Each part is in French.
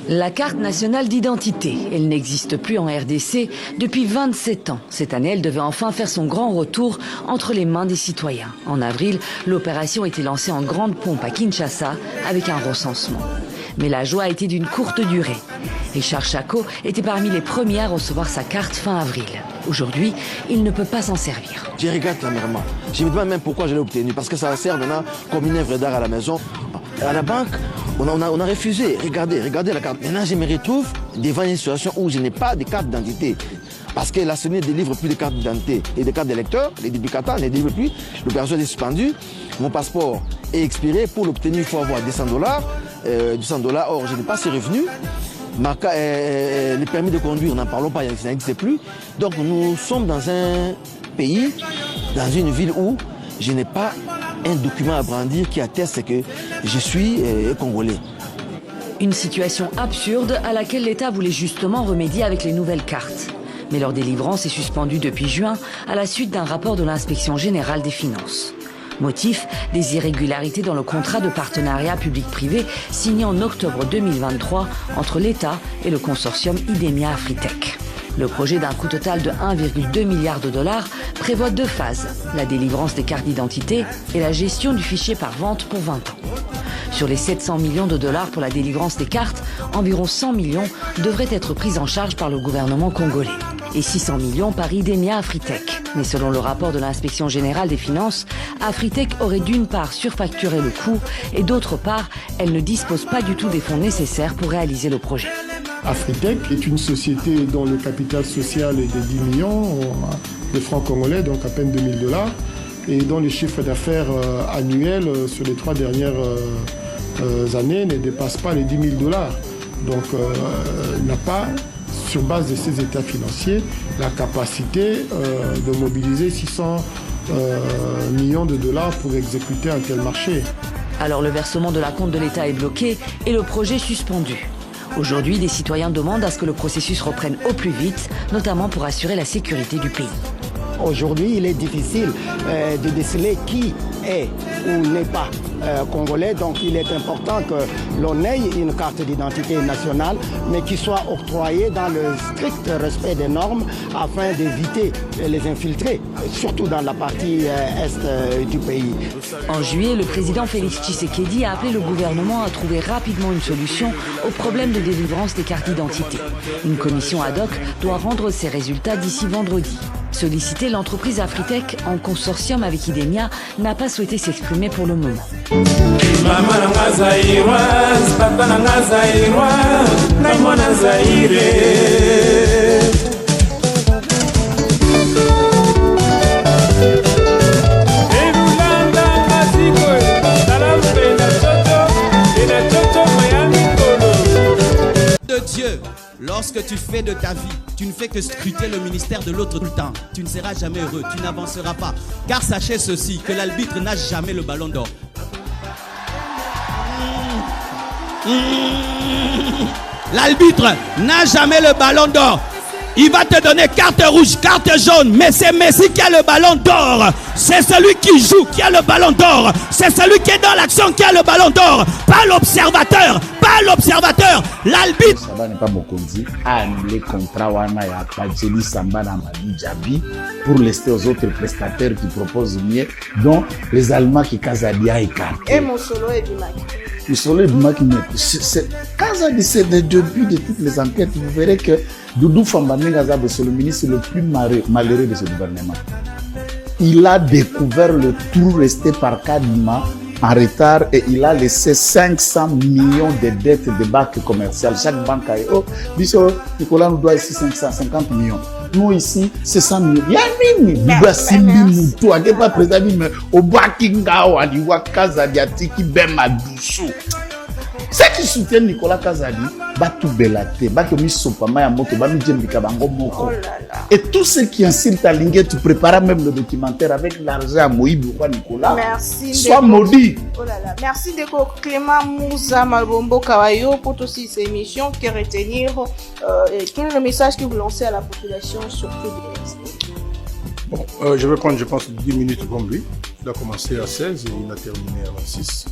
La carte nationale d'identité, elle n'existe plus en RDC depuis 27 ans. Cette année, elle devait enfin faire son grand retour entre les mains des citoyens. En avril, l'opération était lancée en grande pompe à Kinshasa avec un recensement. Mais la joie a été d'une courte durée. Richard Chako était parmi les premiers à recevoir sa carte fin avril. Aujourd'hui, il ne peut pas s'en servir. Je regarde clairement. Je me demande même pourquoi je l'ai obtenu. Parce que ça sert maintenant comme une œuvre d'art à la maison. À la banque, on a refusé. Regardez la carte. Maintenant, je me retrouve devant une situation où je n'ai pas de carte d'identité. Parce que la CENI ne délivre plus de cartes d'identité et de cartes d'électeur. Les duplicata ne délivrent plus. L'opération est suspendue. Mon passeport est expiré. Pour l'obtenir, il faut avoir $200. $200. Or, je n'ai pas ces revenus. Les permis de conduire, n'en parlons pas, ça n'existe plus. Donc nous sommes dans un pays, dans une ville où je n'ai pas un document à brandir qui atteste que je suis congolais. Une situation absurde à laquelle l'État voulait justement remédier avec les nouvelles cartes. Mais leur délivrance est suspendue depuis juin à la suite d'un rapport de l'Inspection générale des finances. Motif, des irrégularités dans le contrat de partenariat public-privé signé en octobre 2023 entre l'État et le consortium Idemia Afritech. Le projet d'un coût total de 1,2 milliard de dollars prévoit 2 phases, la délivrance des cartes d'identité et la gestion du fichier par vente pour 20 ans. Sur les 700 millions de dollars pour la délivrance des cartes, environ 100 millions devraient être pris en charge par le gouvernement congolais et 600 millions par Idemia Afritech. Mais selon le rapport de l'Inspection générale des finances, Afritech aurait d'une part surfacturé le coût et d'autre part, elle ne dispose pas du tout des fonds nécessaires pour réaliser le projet. Afritech est une société dont le capital social est de 10 millions de francs congolais, donc à peine $2000, et dont les chiffres d'affaires annuels sur les 3 dernières années ne dépassent pas les $10 000. Donc il n'a pas, sur base de ses états financiers, la capacité de mobiliser 600 millions de dollars pour exécuter un tel marché. Alors le versement de la compte de l'État est bloqué et le projet suspendu. Aujourd'hui, des citoyens demandent à ce que le processus reprenne au plus vite, notamment pour assurer la sécurité du pays. Aujourd'hui, il est difficile de déceler qui est ou n'est pas congolais. Donc il est important que l'on ait une carte d'identité nationale, mais qui soit octroyée dans le strict respect des normes afin d'éviter les infiltrés, surtout dans la partie est du pays. En juillet, le président Félix Tshisekedi a appelé le gouvernement à trouver rapidement une solution au problème de délivrance des cartes d'identité. Une commission ad hoc doit rendre ses résultats d'ici vendredi. Sollicité, l'entreprise Afritech, en consortium avec Idemia, n'a pas souhaité s'exprimer pour le moment. De Dieu, lorsque tu fais de ta vie, tu ne fais que scruter le ministère de l'autre tout le temps. Tu ne seras jamais heureux, tu n'avanceras pas. Car sachez ceci, que l'arbitre n'a jamais le ballon d'or. L'arbitre n'a jamais le ballon d'or. Il va te donner carte rouge, carte jaune, mais c'est Messi qui a le ballon d'or. C'est celui qui joue qui a le ballon d'or. C'est celui qui est dans l'action qui a le ballon d'or. Pas l'observateur, pas l'observateur. L'arbitre. Samba n'est pas Mokonzi a annulé le contrat Wana ya Pajeli Samba na Mali Djabi pour laisser aux autres prestataires qui proposent mieux, dont les Allemands qui Kazadia et Karte. Et mon solo est du Maki. Le solo du Maki, Kazadi, c'est le début de toutes les enquêtes. Vous verrez que Doudou Fambane Gazabe, c'est le ministre le plus malheureux de ce gouvernement. Il a découvert le trou resté par Kadima en retard et il a laissé 500 millions de dettes de banques commerciales. Chaque banque a dit, oh, Biso, Nicolas nous doit ici 550 millions. Nous ici, c'est 100 millions. Yanini, Biba Simbi Moutou, il n'est pas président, mais au Bakingao, à l'Iwakaza, Diatiki, Bema Doussou. Ceux qui soutiennent Nicolas Kazadi, Batou Belate, Bakomi Sopama Yamoto, Bami Djembika Bango Moko. Et tous ceux qui incitent à Linguet, tu préparas même le documentaire avec l'argent à Moïbe ou Nicolas. Merci. Sois maudit. Oh là là. Merci Deko Clément Moussa Malbombo Kawayo pour toutes ces émissions qui retenir. Quel est le message que vous lancez à la population, surtout de l'extérieur? Bon, je vais prendre, je pense, 10 minutes comme lui. Il a commencé à 16 et il a terminé à 26.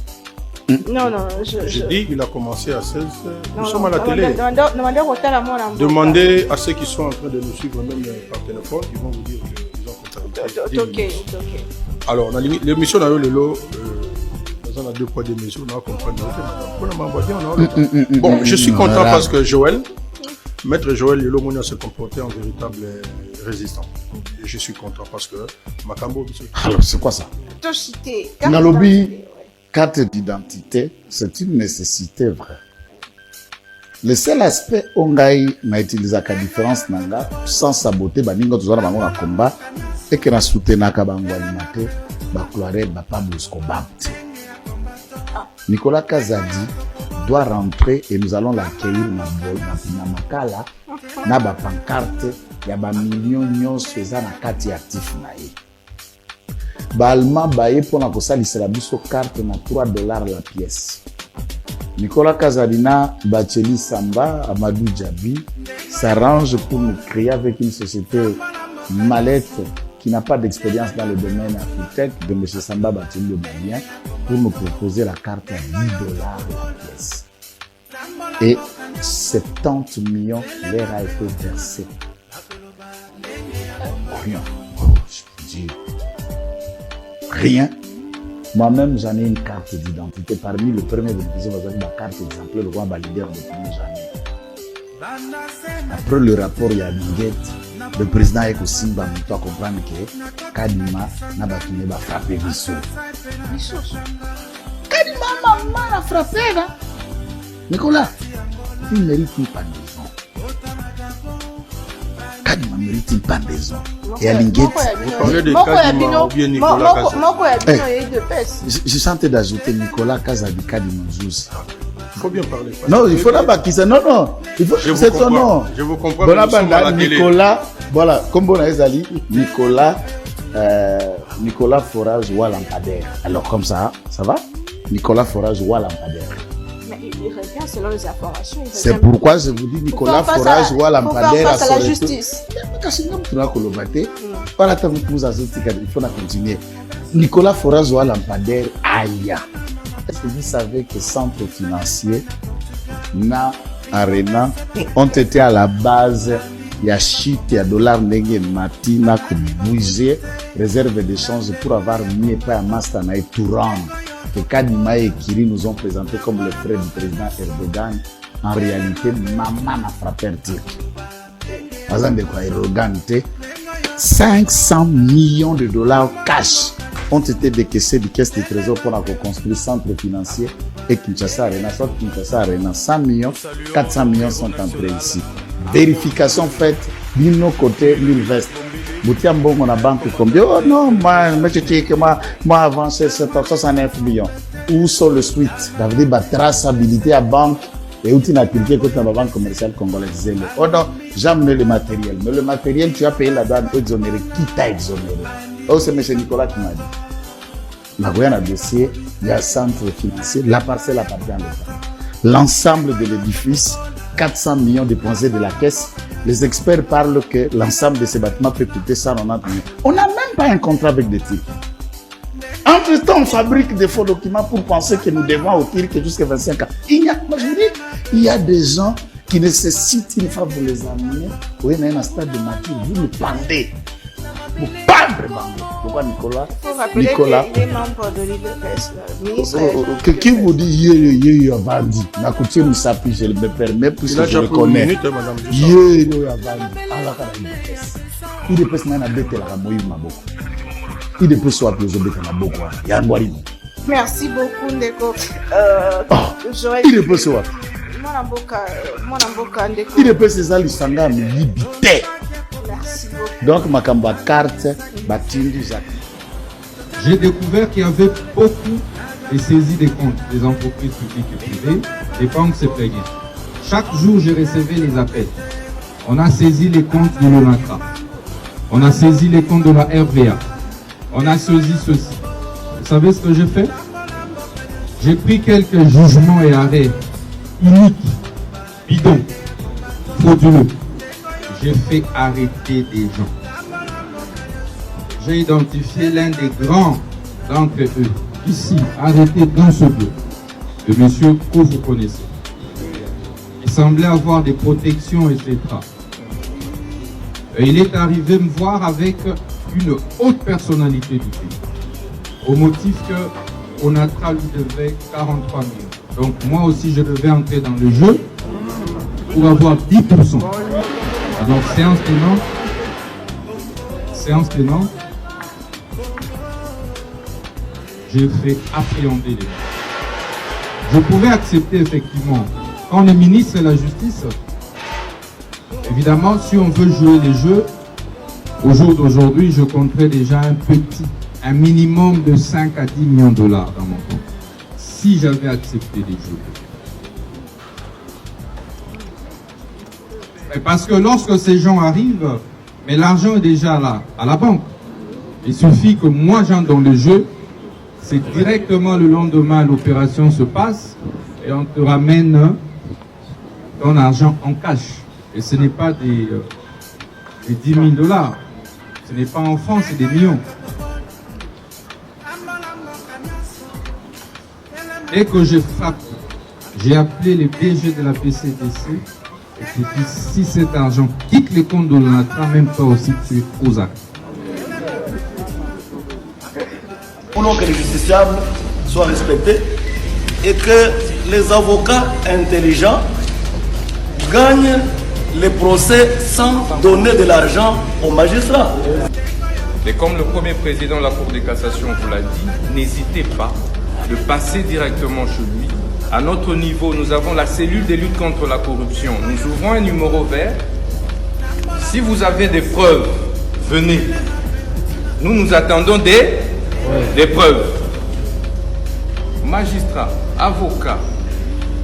Non, J'ai dit qu'il a commencé à 16. Nous Non, sommes à la télé. Demandez Demandez à ceux qui sont en train de nous suivre même par téléphone, ils vont vous dire qu'ils ont contacté. Ok. Alors, l'émission dans le lot, on a 2 poids d'émission, on a compris. Bon, je suis content parce que Maître Joël Lelo Monia s'est comporté en véritable résistant. Et je suis content parce que Makambo. Alors, c'est quoi ça? Nalobi, carte d'identité, c'est une nécessité vraie. Le seul aspect ongai na utilisé la différence nanga sans saboter baninga tozana bango na combat et que na soutenaka bango alimate ba Cloirel ba Pablo Bapti. Nicolas Kazadi doit rentrer et nous allons l'accueillir na makala na ba pancarte ya ba millions nyonso eza na kati actif na ye. Ba allemand ba ye pona ko salisela biso carte na $3 la pièce. Nicolas Kazadina, Bacheli Samba, Amadou Djabi s'arrange pour nous créer avec une société mallette qui n'a pas d'expérience dans le domaine architecte de M. Samba Bacheli le Malien pour nous proposer la carte à $10 la pièce. Et 70 millions leur a été versé. Rien. Oh, je dis rien. Moi-même, j'en ai une carte d'identité. Parmi le premier de division, j'ai ma carte exemplaire, le roi leader de premier jamais. Après le rapport, il y a Linguette. Le président Eko Simba me doit comprendre que Kadima n'a pas fini de frapper Bissou. Kadima, maman a frappé, là. Nicolas, il ne mérite une pendaison. Kadima mérite une pendaison. Et à Linguette, vous parlez de Kadima ou bien Nicolas Kazadi? Je sentais d'ajouter Nicolas Kazadi Kadima Zouzi. Il faut bien parler. Non, il faut d'abord qu'il se... Non. Il faut... C'est son nom. Je vous comprends. Voilà, Nicolas, voilà, comme bon Ezali, Nicolas Forage ou Lampadaire. Alors comme ça va? Nicolas Forage ou Lampadaire. Mais il revient selon les informations. C'est pourquoi je vous dis Nicolas Forage ou Lampadaire. Face à la justice. Il faut continuer. Nicolas Forage ou Lampadaire, aïe. Est-ce que vous savez que centres financiers, na Arena, ont été à la base, il y a chute, il y a dollar, nègre, matina, bouger, réserve d'échange pour avoir mis pas à Mastana et Touran, que Kadima et Kiri nous ont présenté comme le frère du président Erdogan. En réalité, maman a frappé un tir. Par exemple, de quoi Erdogan était 500 millions de dollars cash ont été décaissés du caisse de trésor pour construire centre financier et Kinshasa Arena. Soit Kinshasa Arena, 100 millions, 400 millions sont entrés ici. Vérification faite de nos côtés, l'Ulvest. Boutia Mbongo na banque combien? Oh non, moi avancé 69 millions. Où sont le suite? D'avoir la traçabilité à banque et où tu n'as tilté que ta banque commerciale congolaise. Oh non, j'ai amené le matériel. Mais le matériel, tu as payé la douane exonéré. Qui t'a exonéré? Oh, c'est M. Nicolas qui m'a dit. La Guyane a dossier, il y a un centre financier, la parcelle appartient à l'État. L'ensemble de l'édifice, 400 millions dépensés de la caisse. Les experts parlent que l'ensemble de ces bâtiments peut coûter 190 millions. On n'a même pas un contrat avec des types. Entre-temps, on fabrique des faux documents pour penser que nous devons au pire que jusqu'à 25 ans. Il y a des gens qui nécessitent, une fois vous les amenez, oui, il y a un stade de mature, vous le pendez. Vous pendre Bango. Pourquoi Nicolas? Il faut rappeler qu'il est membre de l'IDPS. Qui vous dit il y a vendu? La couture nous s'appuie, je me permets, puisque je le connais. Il y a vendu. IDPS n'a pas bête la Ramoï Maboko. IDPS soit plus obéi à Maboko. Il y a un boirimo. Merci beaucoup, Ndeko. IDPS soit. IDPS c'est ça, l'Isanga, mais libité. Merci beaucoup. Donc, ma carte, Batindu Jacques. J'ai découvert qu'il y avait beaucoup de saisies des comptes des entreprises publiques et privées, des banques CPG. Chaque jour, je recevais les appels. On a saisi les comptes de l'ONACRA. On a saisi les comptes de la RVA. On a saisi ceci. Vous savez ce que j'ai fait? J'ai pris quelques jugements et arrêts uniques, bidons, frauduleux. J'ai fait arrêter des gens. J'ai identifié l'un des grands d'entre eux, ici, arrêté dans ce bureau. de monsieur que vous connaissez. Il semblait avoir des protections, etc. Et il est arrivé me voir avec une haute personnalité du pays, au motif que Onatra lui devait 43 millions. Donc moi aussi je devais entrer dans le jeu pour avoir 10%. Donc séance tenante, j'ai fait appréhender les gens. Je pouvais accepter effectivement, quand le ministre de la Justice, évidemment, si on veut jouer les jeux, au jour d'aujourd'hui, je compterais déjà un minimum de 5 à 10 millions de dollars dans mon compte, si j'avais accepté les jeux. Et parce que lorsque ces gens arrivent, mais l'argent est déjà là, à la banque. Il suffit que moi j'entre dans le jeu, c'est directement le lendemain l'opération se passe et on te ramène ton argent en cash. Et ce n'est pas des 10 000 dollars. Ce n'est pas en France, c'est des millions. Dès que j'ai frappé, j'ai appelé les DG de la PCDC et j'ai dit si cet argent quitte les comptes de l'Onatra, même pas aussi tu es aux actes. Pour que les justiciables soient respectés et que les avocats intelligents gagnent les procès sans donner de l'argent aux magistrats. Mais comme le premier président de la Cour de cassation vous l'a dit, n'hésitez pas de passer directement chez lui. À notre niveau, nous avons la cellule de lutte contre la corruption. Nous ouvrons un numéro vert. Si vous avez des preuves, venez. Nous attendons des preuves. Magistrats, avocats,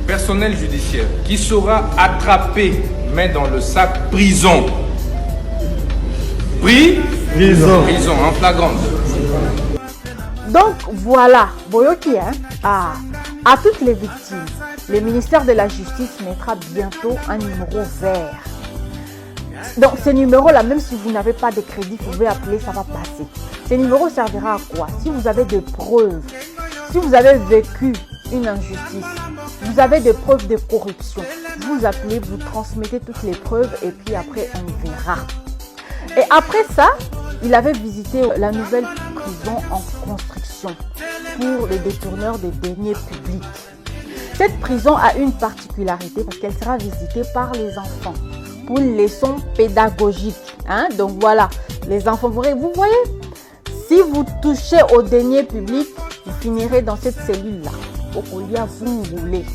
personnel judiciaire qui sera attrapé, main dans le sac, prison. Prison en flagrante. Donc voilà, Boyoki, à toutes les victimes, le ministère de la Justice mettra bientôt un numéro vert. Donc ce numéro-là, même si vous n'avez pas de crédit, vous pouvez appeler, ça va passer. Ce numéro servira à quoi? Si vous avez des preuves, si vous avez vécu une injustice, vous avez des preuves de corruption, vous appelez, vous transmettez toutes les preuves et puis après on verra. Et après ça, il avait visité la nouvelle prison en construction pour les détourneurs des deniers publics. Cette prison a une particularité parce qu'elle sera visitée par les enfants pour une leçon pédagogique. Donc voilà, les enfants, vous voyez, si vous touchez aux deniers publics, vous finirez dans cette cellule-là. Au collier, vous voulez.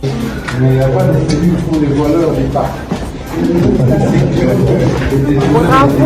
Mais il y a pas de cellule pour les voleurs du parc. Bravo.